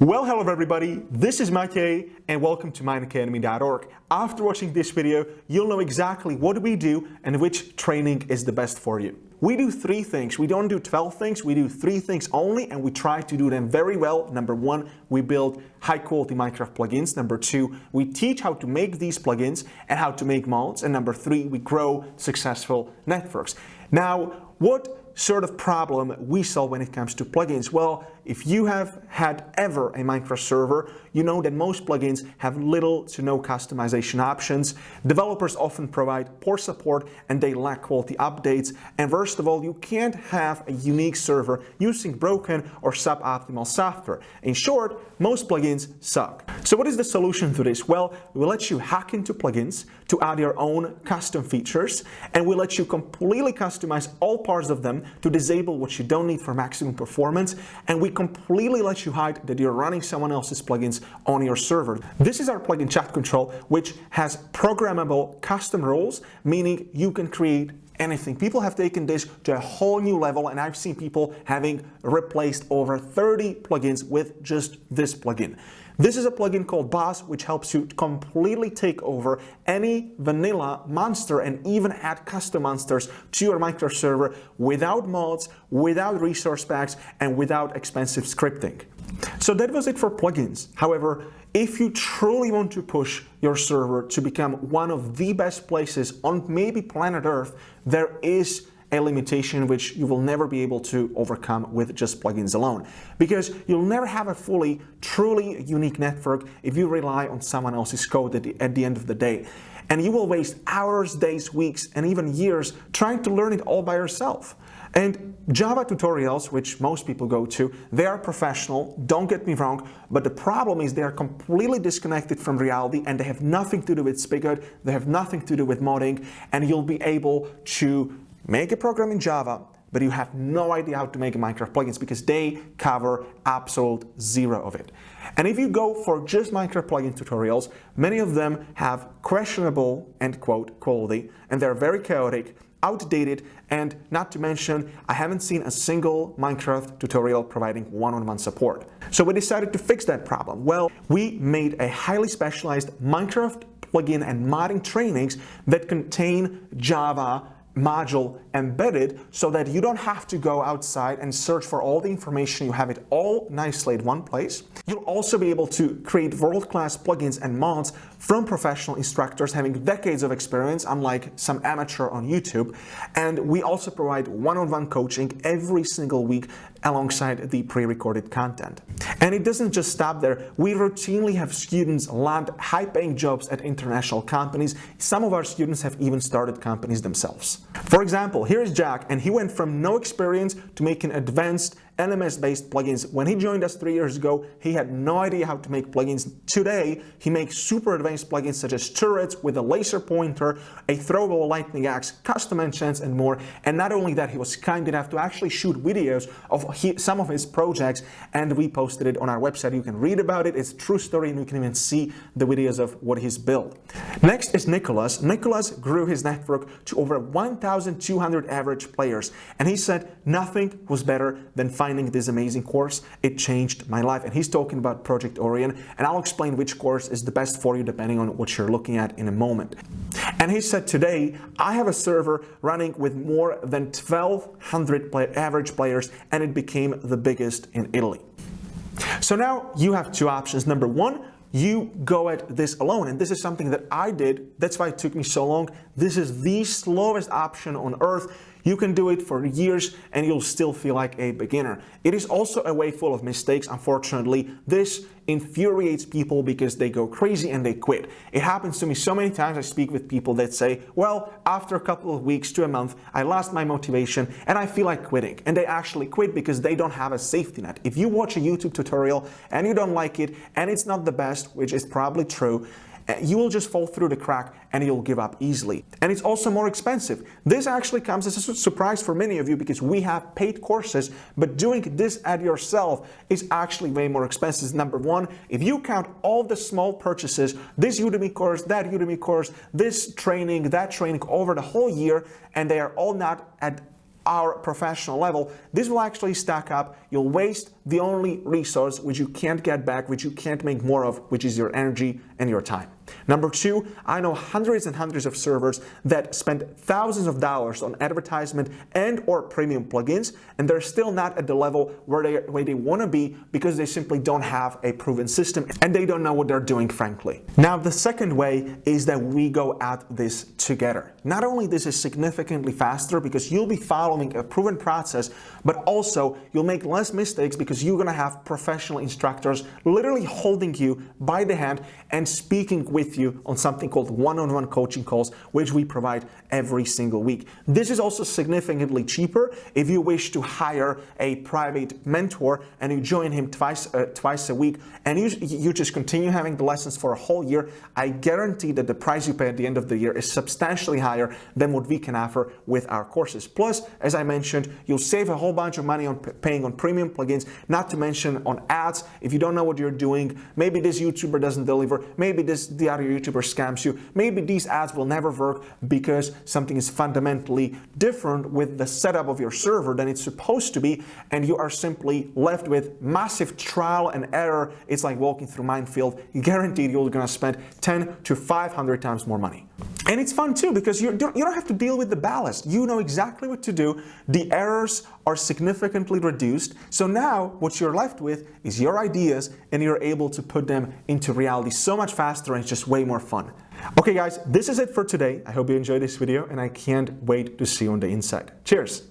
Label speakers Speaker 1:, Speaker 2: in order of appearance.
Speaker 1: Well, hello everybody, this is Maciej and welcome to MineAcademy.org. After watching this video, you'll know exactly what we do and which training is the best for you. We do 3 things. We don't do 12 things, we do 3 things only, and we try to do them very well. Number 1, we build high-quality Minecraft plugins. Number 2, we teach how to make these plugins and how to make mods. And number 3, we grow successful networks. Now, what sort of problem we solve when it comes to plugins? Well, if you have had ever a Minecraft server, you know that most plugins have little to no customization options. Developers often provide poor support and they lack quality updates. And worst of all, you can't have a unique server using broken or suboptimal software. In short, most plugins suck. So what is the solution to this? Well, we let you hack into plugins to add your own custom features, and we let you completely customize all parts of them to disable what you don't need for maximum performance, and we completely let you hide that you're running someone else's plugins on your server. This is our plugin chat control, which has programmable custom rules, meaning you can create anything. People have taken this to a whole new level, and I've seen people having replaced over 30 plugins with just this plugin. This is a plugin called Boss, which helps you completely take over any vanilla monster and even add custom monsters to your Minecraft server without mods, without resource packs, and without expensive scripting. So that was it for plugins. However, if you truly want to push your server to become one of the best places on maybe planet Earth, there is a limitation which you will never be able to overcome with just plugins alone. Because you'll never have a truly unique network if you rely on someone else's code at the end of the day. And you will waste hours, days, weeks, and even years trying to learn it all by yourself. And Java tutorials, which most people go to, they are professional, don't get me wrong, but the problem is they are completely disconnected from reality and they have nothing to do with Spigot, they have nothing to do with modding, and you'll be able to make a program in Java, but you have no idea how to make Minecraft plugins because they cover absolute zero of it. And if you go for just Minecraft plugin tutorials, many of them have questionable, end quote, quality, and they're very chaotic, outdated, and not to mention, I haven't seen a single Minecraft tutorial providing one-on-one support. So we decided to fix that problem. Well, we made a highly specialized Minecraft plugin and modding trainings that contain Java module embedded so that you don't have to go outside and search for all the information. You have it all nicely in one place. You'll also be able to create world-class plugins and mods from professional instructors having decades of experience, unlike some amateur on YouTube. And we also provide one-on-one coaching every single week alongside the pre-recorded content. And it doesn't just stop there. We routinely have students land high-paying jobs at international companies. Some of our students have even started companies themselves. For example, here is Jack, and he went from no experience to making advanced LMS-based plugins. When he joined us 3 years ago, he had no idea how to make plugins. Today, he makes super advanced plugins such as turrets with a laser pointer, a throwable lightning axe, custom enchants, and more. And not only that, he was kind enough to actually shoot videos of some of his projects, and we posted it on our website. You can read about it. It's a true story, and you can even see the videos of what he's built. Next is Nicholas. Nicholas grew his network to over 1,200 average players, and he said nothing was better than finding this amazing course. It changed my life. And he's talking about Project Orion, and I'll explain which course is the best for you depending on what you're looking at in a moment. And he said, today I have a server running with more than 1,200 average players, and it became the biggest in Italy. So now you have 2 options. Number 1, you go at this alone, and this is something that I did. That's why it took me so long. This is the slowest option on earth. You can do it for years and you'll still feel like a beginner. It is also a way full of mistakes. Unfortunately, this infuriates people because they go crazy and they quit. It happens to me so many times. I speak with people that say, well, after a couple of weeks to a month, I lost my motivation and I feel like quitting. And they actually quit because they don't have a safety net. If you watch a YouTube tutorial and you don't like it and it's not the best, which is probably true, you will just fall through the crack and you'll give up easily. And it's also more expensive. This actually comes as a surprise for many of you because we have paid courses, but doing this at yourself is actually way more expensive. Number 1, if you count all the small purchases, this Udemy course, that Udemy course, this training, that training over the whole year, and they are all not at our professional level, this will actually stack up. You'll waste the only resource which you can't get back, which you can't make more of, which is your energy and your time. Number two, I know hundreds and hundreds of servers that spend thousands of dollars on advertisement and or premium plugins, and they're still not at the level where they want to be because they simply don't have a proven system and they don't know what they're doing, frankly. Now, the second way is that we go at this together. Not only this is significantly faster because you'll be following a proven process, but also you'll make less mistakes because you're going to have professional instructors literally holding you by the hand and speaking with you on something called one-on-one coaching calls, which we provide every single week. This is also significantly cheaper if you wish to hire a private mentor and you join him twice a week and you just continue having the lessons for a whole year. I guarantee that the price you pay at the end of the year is substantially higher than what we can offer with our courses. Plus, as I mentioned, you'll save a whole bunch of money on paying on premium plugins, not to mention on ads. If you don't know what you're doing, maybe this YouTuber doesn't deliver, maybe the other YouTuber scams you, maybe these ads will never work because something is fundamentally different with the setup of your server than it's supposed to be, and you are simply left with massive trial and error. It's like walking through minefield. Guaranteed you're going to spend 10 to 500 times more money. And it's fun too because you don't have to deal with the ballast. You know exactly what to do. The errors are significantly reduced. So now what you're left with is your ideas and you're able to put them into reality so much faster, and it's just way more fun. Okay guys, this is it for today. I hope you enjoyed this video and I can't wait to see you on the inside. Cheers!